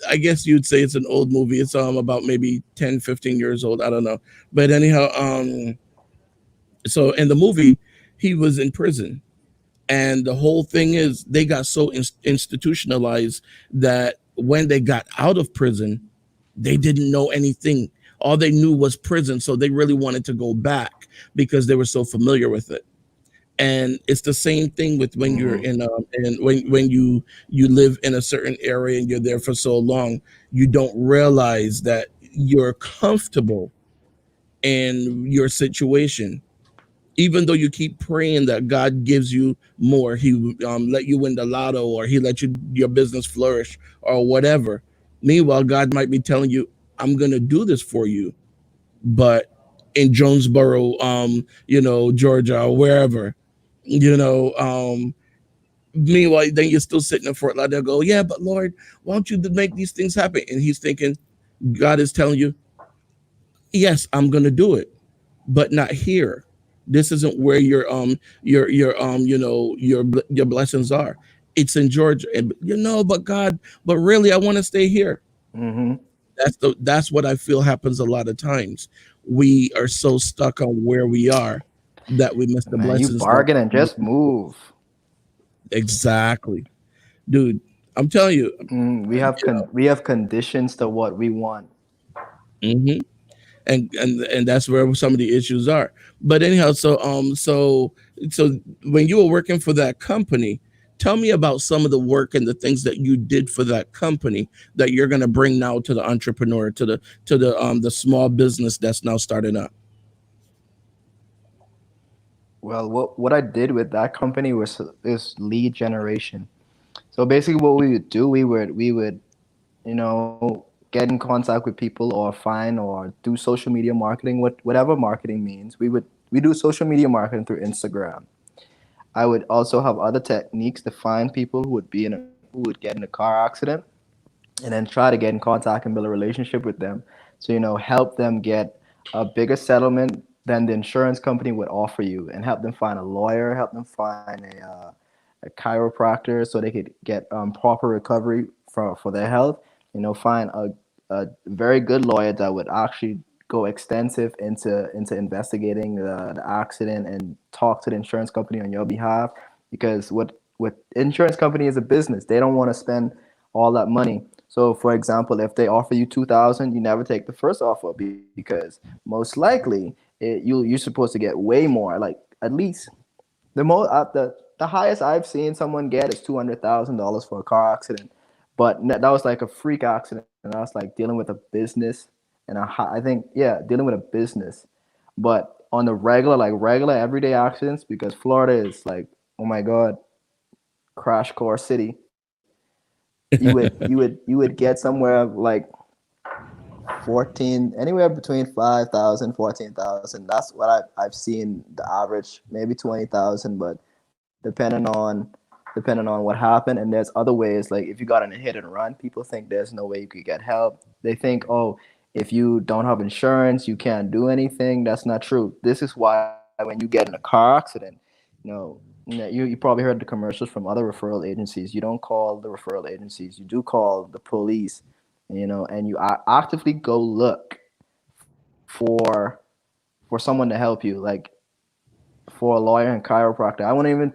I guess you'd say it's an old movie. It's about maybe 10, 15 years old. I don't know. But anyhow, so in the movie, he was in prison. And the whole thing is they got so institutionalized that when they got out of prison, they didn't know anything. All they knew was prison. So they really wanted to go back because they were so familiar with it. And it's the same thing with when you're Hmm. in and when you live in a certain area and you're there for so long, you don't realize that you're comfortable in your situation, even though you keep praying that God gives you more. He let you win the lotto, or he let your business flourish, or whatever. Meanwhile, God might be telling you, I'm gonna do this for you, but in Jonesboro, Georgia, or wherever, you know, meanwhile, then you're still sitting in Fort Lauderdale. Go, yeah, but Lord, why don't you make these things happen? And he's thinking, God is telling you, yes, I'm gonna do it, but not here. This isn't where your blessings are. It's in Georgia, and but God, but really, I want to stay here. Hmm. That's what I feel happens a lot of times. We are so stuck on where we are that we miss the Man, you blessings that bargain and just move. exactly, dude. I'm telling you, We have conditions to what we want. mhm. And that's where some of the issues are. But anyhow, so when you were working for that company, tell me about some of the work and the things that you did for that company that you're going to bring now to the entrepreneur, to the small business that's now starting up. Well, what I did with that company was is lead generation. So basically, what we would do, we would get in contact with people or find or do social media marketing, whatever marketing means. We do social media marketing through Instagram. I would also have other techniques to find people who would get in a car accident and then try to get in contact and build a relationship with them. So, help them get a bigger settlement than the insurance company would offer you, and help them find a lawyer, help them find a chiropractor so they could get proper recovery for their health. Find a very good lawyer that would actually go extensive into investigating the accident and talk to the insurance company on your behalf, because what insurance company is a business. They don't want to spend all that money. So, for example, if they offer you 2,000, you never take the first offer because most likely you're supposed to get way more. Like at least the highest I've seen someone get is $200,000 for a car accident, but that was like a freak accident, and I was like dealing with a business, and I think yeah, dealing with a business, but on the regular, like regular everyday accidents, because Florida is like, oh my god, crash course city. You would get somewhere like 14, anywhere between 5,000, 14,000. That's what I've seen the average, maybe 20,000, but depending on depending on what happened. And there's other ways, like if you got in a hit and run, people think there's no way you could get help. They think, oh, if you don't have insurance, you can't do anything. That's not true. This is why when you get in a car accident, you probably heard the commercials from other referral agencies. You don't call the referral agencies. You do call the police, and you actively go look for someone to help you, like for a lawyer and chiropractor. I won't even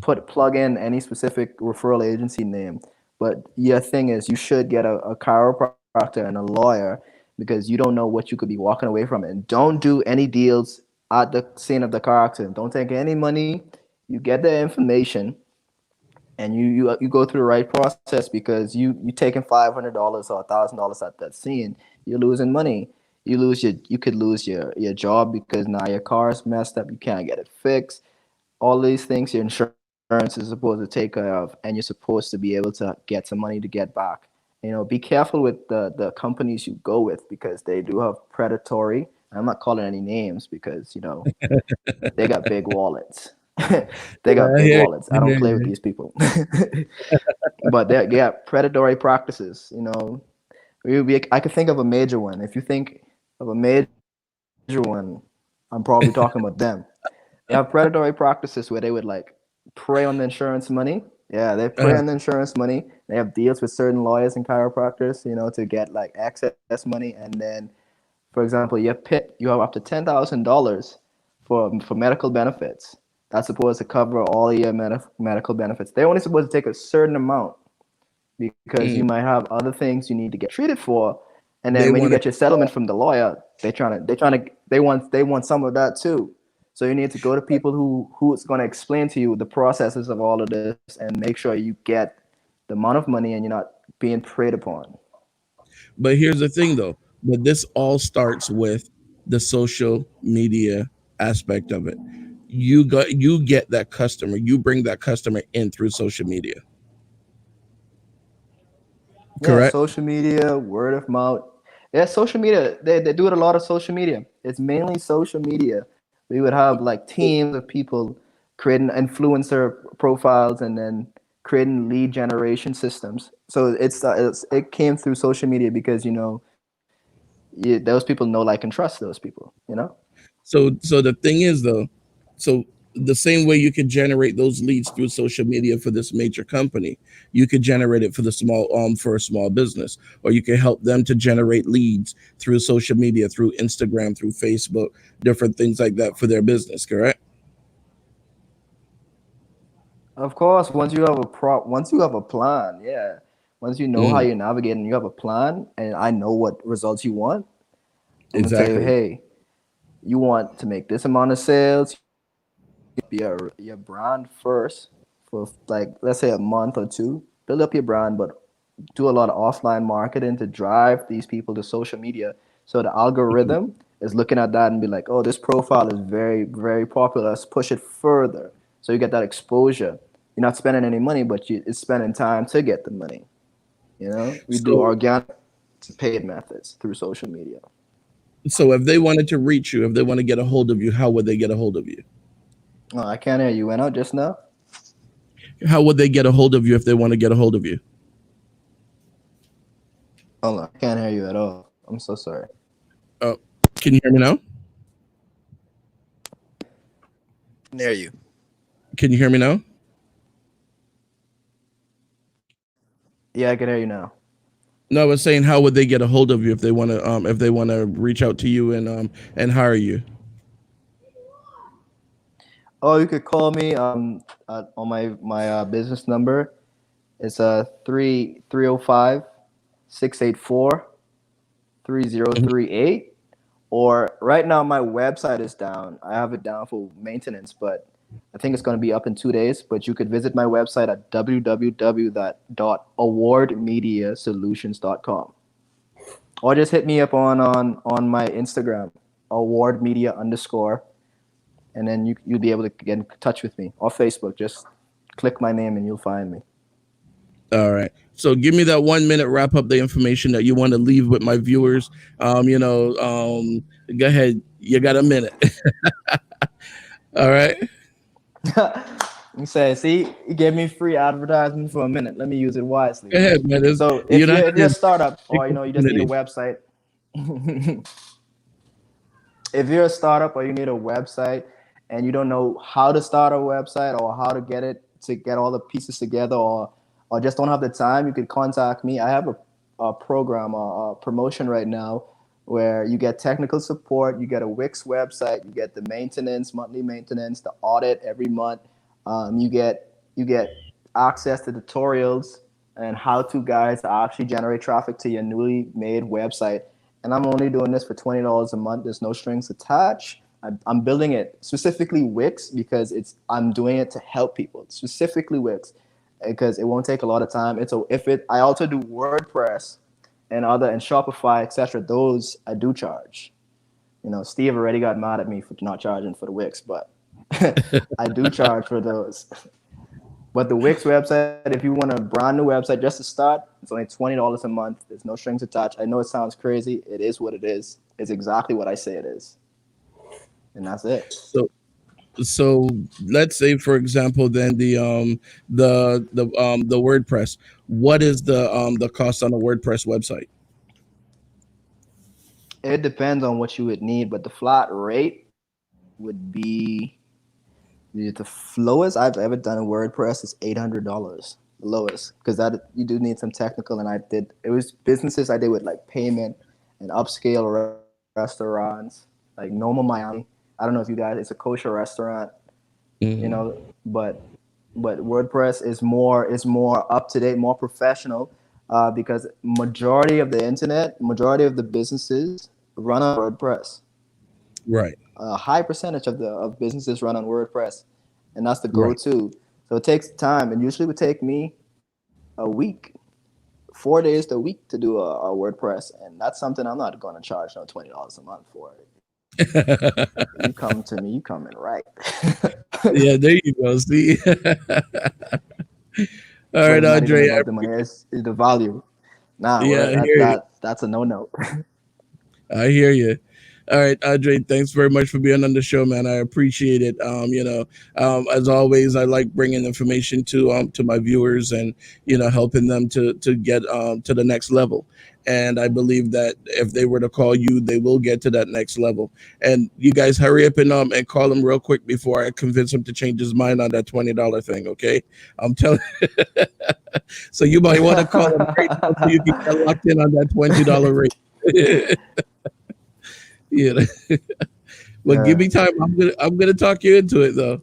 plug in any specific referral agency name, but your thing is you should get a chiropractor and a lawyer, because you don't know what you could be walking away from. And don't do any deals at the scene of the car accident. Don't take any money. You get the information, and you go through the right process, because you taking $500 or $1,000 at that scene, you're losing money. You could lose your job because now your car's messed up. You can't get it fixed. All these things your insurance is supposed to take care of, and you're supposed to be able to get some money to get back. Be careful with the companies you go with, because they do have predatory. I'm not calling any names because they got big wallets. They got big wallets. I don't play with these people. But they got predatory practices. I could think of a major one. If you think of a major one, I'm probably talking about them. They have predatory practices where they would like prey on the insurance money. Yeah, they prey on the insurance money. They have deals with certain lawyers and chiropractors, to get like excess money. And then, for example, you have up to $10,000 for medical benefits. That's supposed to cover all of your medical benefits. They're only supposed to take a certain amount, because you might have other things you need to get treated for. And then when you get your settlement from the lawyer, they want some of that too. So you need to go to people who's going to explain to you the processes of all of this, and make sure you get the amount of money and you're not being preyed upon. But here's the thing though, but this all starts with the social media aspect of it. You get that customer, you bring that customer in through social media. Correct? Yeah, social media, word of mouth. Yeah, social media. They do it a lot of social media. It's mainly social media. We would have like teams of people creating influencer profiles and then creating lead generation systems. So it came through social media because those people know, like, and trust those people. So the thing is though, so the same way you could generate those leads through social media for this major company, you could generate it for for a small business, or you can help them to generate leads through social media, through Instagram, through Facebook, different things like that for their business. Correct? Of course, once you have a plan, yeah. Once you know how you navigate and you have a plan, and I know what results you want, I'm gonna tell you, hey, you want to make this amount of sales. Be your brand first for, like, let's say a month or two. Build up your brand, but do a lot of offline marketing to drive these people to social media. So the algorithm is looking at that and be like, oh, this profile is very, very popular. Let's push it further. So you get that exposure. You're not spending any money, but it's spending time to get the money. We do organic to paid methods through social media. So if they wanted to reach you, if they want to get a hold of you, how would they get a hold of you? Oh, I can't hear you. Went out just now? How would they get a hold of you if they want to get a hold of you? Hold on. I can't hear you at all. I'm so sorry. Oh, can you hear me now? I can hear you. Can you hear me now? Yeah, I can hear you now. No, I was saying, how would they get a hold of you if they want to reach out to you and hire you? Oh, you could call me on my business number. It's 305-684-3038. Or right now my website is down. I have it down for maintenance, but I think it's going to be up in 2 days. But you could visit my website at www.awardmediasolutions.com, or just hit me up on my Instagram, awardmedia_. And then you'll be able to get in touch with me, or Facebook. Just click my name and you'll find me. All right. So give me that 1 minute, wrap up the information that you want to leave with my viewers. Go ahead. You got a minute. All right. You say, see, you gave me free advertisement for a minute. Let me use it wisely. Go ahead, man. So if You're not you're a startup, or you just need a community. website, if you're a startup or you need a website and you don't know how to start a website or how to get all the pieces together, or just don't have the time, you could contact me. I have a program, a promotion right now where you get technical support, you get a Wix website, you get the maintenance, monthly maintenance, the audit every month. You get access to tutorials and how-to guides to actually generate traffic to your newly made website. And I'm only doing this for $20 a month. There's no strings attached. I'm building it specifically Wix because I'm doing it to help people. Specifically Wix because it won't take a lot of time. I also do WordPress and Shopify, etc. Those I do charge. Steve already got mad at me for not charging for the Wix, but I do charge for those. But the Wix website, if you want a brand new website just to start, it's only $20 a month. There's no strings attached. I know it sounds crazy. It is what it is. It's exactly what I say it is. And that's it. So let's say, for example, then the WordPress. What is the cost on a WordPress website? It depends on what you would need, but the flat rate would be the lowest I've ever done in WordPress is $800. The lowest, because that you do need some technical, and it was businesses I did with like payment and upscale restaurants like Noma Miami. I don't know if you guys, it's a kosher restaurant, but WordPress is more up to date, more professional, because majority of the businesses run on WordPress. Right. A high percentage of businesses run on WordPress, and that's the go-to. Right. So it takes time, and usually would take me a week, 4 days to a week to do a WordPress, and that's something I'm not going to charge no $20 a month for it. You come to me, you coming right. Yeah, there you go. See. All right, Andre. The money is the value. That's a no. I hear you. All right, Andre, thanks very much for being on the show, man. I appreciate it. As always, I like bringing information to my viewers and, helping them to get to the next level. And I believe that if they were to call you, they will get to that next level. And you guys hurry up and call him real quick before I convince him to change his mind on that $20 thing, okay? I'm telling you. So you might want to call him right now so you can get locked in on that $20 rate. Well, give me time. I'm gonna talk you into it though.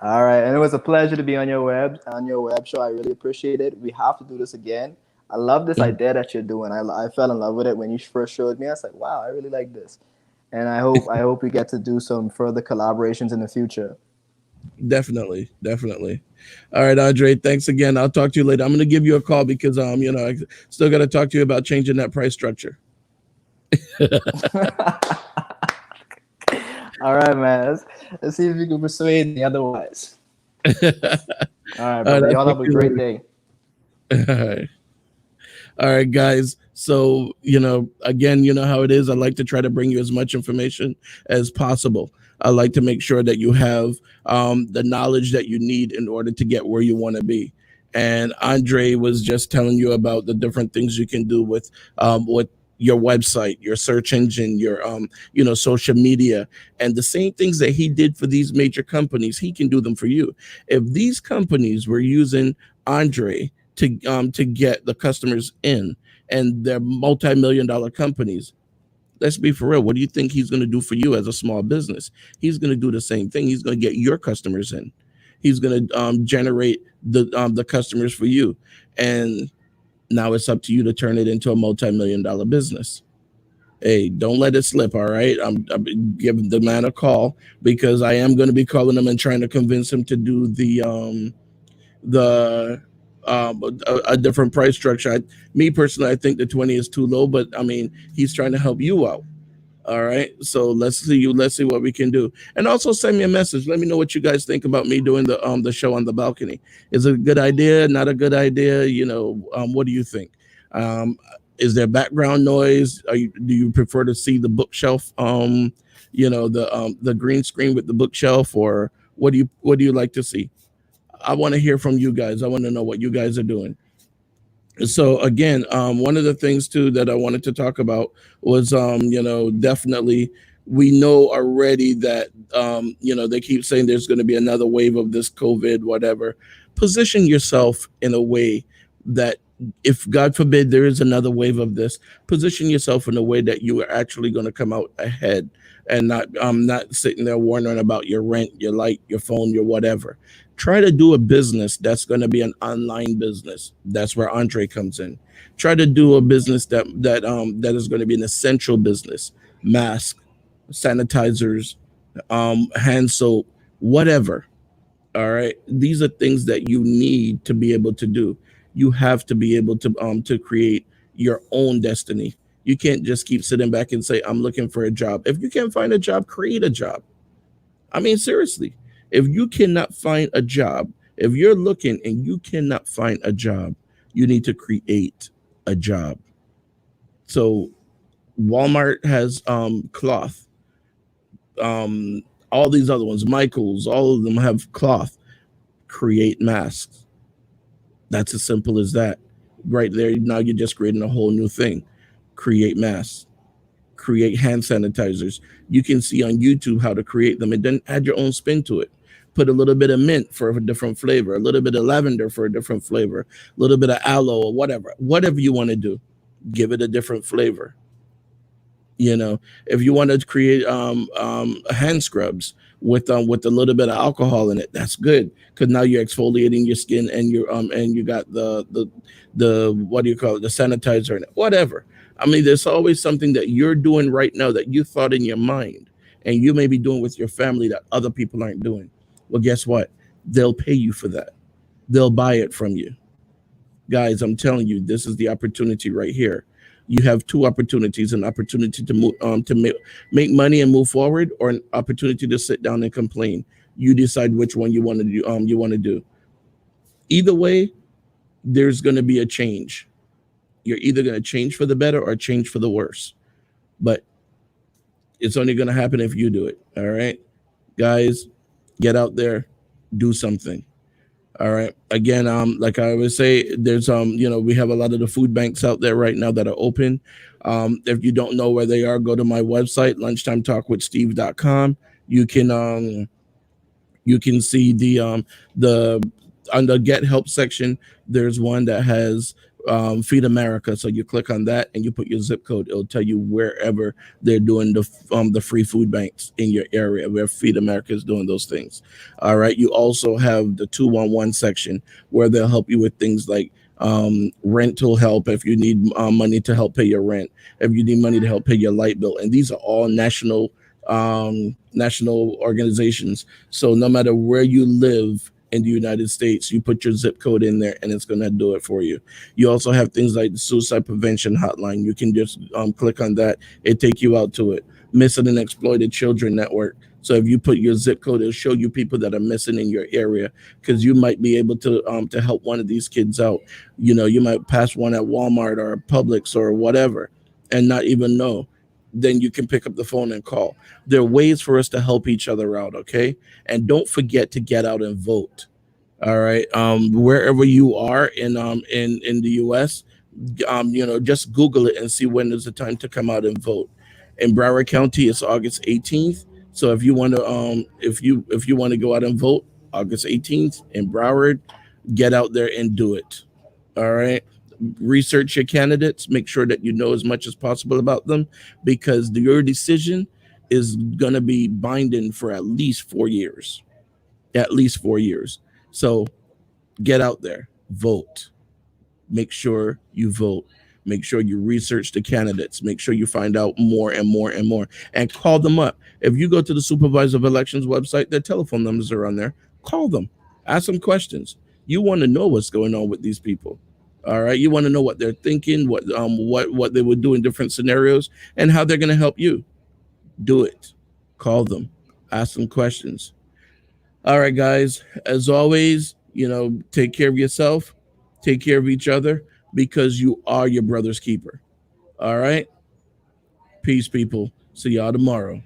All right, and it was a pleasure to be on your web show. I really appreciate it. We have to do this again. I love this idea that you're doing. I fell in love with it when you first showed me. I was like, wow, I really like this, and I hope we get to do some further collaborations in the future. Definitely. All right, Andre, thanks again. I'll talk to you later. I'm gonna give you a call because I still got to talk to you about changing that price structure. All right, man. Let's see if you can persuade me otherwise. All right, brother. Y'all have a great day. All right, guys. So, again, you know how it is. I like to try to bring you as much information as possible. I like to make sure that you have the knowledge that you need in order to get where you want to be. And Andre was just telling you about the different things you can do with your website, your search engine, your social media, and the same things that he did for these major companies, he can do them for you. If these companies were using Andre to get the customers in, and they're multi-million-dollar companies, let's be for real. What do you think he's going to do for you as a small business? He's going to do the same thing. He's going to get your customers in. He's going to generate the customers for you, and now it's up to you to turn it into a multi-million-dollar business. Hey, don't let it slip, all right? I'm giving the man a call because I am going to be calling him and trying to convince him to do a different price structure. Me personally, I think the 20 is too low, but I mean, he's trying to help you out. All right, so let's see what we can do, and also send me a message. Let me know what you guys think about me doing the show on the balcony. Is it a good idea? Not a good idea? What do you think? Is there background noise? Do you prefer to see the bookshelf? The green screen with the bookshelf, or What do you like to see? I want to hear from you guys. I want to know what you guys are doing. So again, one of the things too that I wanted to talk about was, definitely we know already that, they keep saying there's going to be another wave of this COVID, whatever. Position yourself in a way that, if God forbid there is another wave of this, position yourself in a way that you are actually going to come out ahead, and not sitting there wondering about your rent, your light, your phone, your whatever. Try to do a business that's going to be an online business. That's where Andre comes in. Try to do a business that is going to be an essential business. Mask, sanitizers, hand soap, whatever. All right. These are things that you need to be able to do. You have to be able to create your own destiny. You can't just keep sitting back and say, I'm looking for a job. If you can't find a job, create a job. I mean, seriously, if you cannot find a job, if you're looking and you cannot find a job, you need to create a job. So Walmart has cloth. All these other ones, Michaels, all of them have cloth. Create masks. That's as simple as that. Right there, now you're just creating a whole new thing. Create masks. Create hand sanitizers. You can see on YouTube how to create them, and then add your own spin to it. Put a little bit of mint for a different flavor, a little bit of lavender for a different flavor, a little bit of aloe or whatever you want to do. Give it a different flavor. If you want to create hand scrubs with a little bit of alcohol in it, that's good, because now you're exfoliating your skin, and you got the what do you call it, the sanitizer in it, whatever. I mean, there's always something that you're doing right now that you thought in your mind, and you may be doing with your family that other people aren't doing. Well, guess what? They'll pay you for that. They'll buy it from you. Guys, I'm telling you, this is the opportunity right here. You have two opportunities: an opportunity to move, to make money and move forward, or an opportunity to sit down and complain. You decide which one you want to do. You want to do. Either way, there's going to be a change. You're either going to change for the better or change for the worse. But it's only going to happen if you do it. All right, guys, get out there, do something. All right. Again, like I always say, there's we have a lot of the food banks out there right now that are open. If you don't know where they are, go to my website, lunchtimetalkwithsteve.com. You can see the on the Get Help section, there's one that has Feed America. So you click on that and you put your zip code. It'll tell you wherever they're doing the free food banks in your area, where Feed America is doing those things. All right. You also have the 211 section, where they'll help you with things like rental help, if you need money to help pay your rent, if you need money to help pay your light bill. And these are all national organizations. So no matter where you live in the United States, you put your zip code in there and it's going to do it for you. You also have things like the suicide prevention hotline. You can just click on that. It take you out to it. Missing and Exploited Children Network. So if you put your zip code, it'll show you people that are missing in your area, because you might be able to help one of these kids out. You might pass one at Walmart or Publix or whatever and not even know. Then you can pick up the phone and call. There are ways for us to help each other out, okay? And don't forget to get out and vote. All right. Wherever you are in the US, just Google it and see when is the time to come out and vote. In Broward County, it's August 18th. So if you want to if you want to go out and vote, August 18th in Broward, get out there and do it. All right. Research your candidates, make sure that you know as much as possible about them, because your decision is going to be binding for at least 4 years. So get out there, vote. Make sure you vote. Make sure you research the candidates. Make sure you find out more and more and more, and call them up. If you go to the Supervisor of Elections website, their telephone numbers are on there. Call them, ask them questions. You want to know what's going on with these people. All right. You want to know what they're thinking, what they would do in different scenarios, and how they're going to help you. Do it. Call them. Ask them questions. All right, guys. As always, take care of yourself. Take care of each other, because you are your brother's keeper. All right. Peace, people. See y'all tomorrow.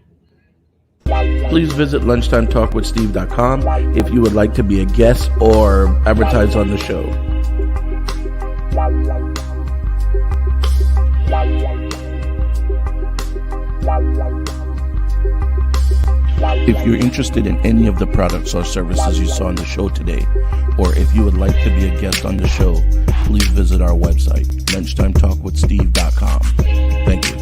please visit lunchtimetalkwithsteve.com if you would like to be a guest or advertise on the show. If you're interested in any of the products or services you saw on the show today, or if you would like to be a guest on the show, please visit our website, lunchtimetalkwithsteve.com. Thank you.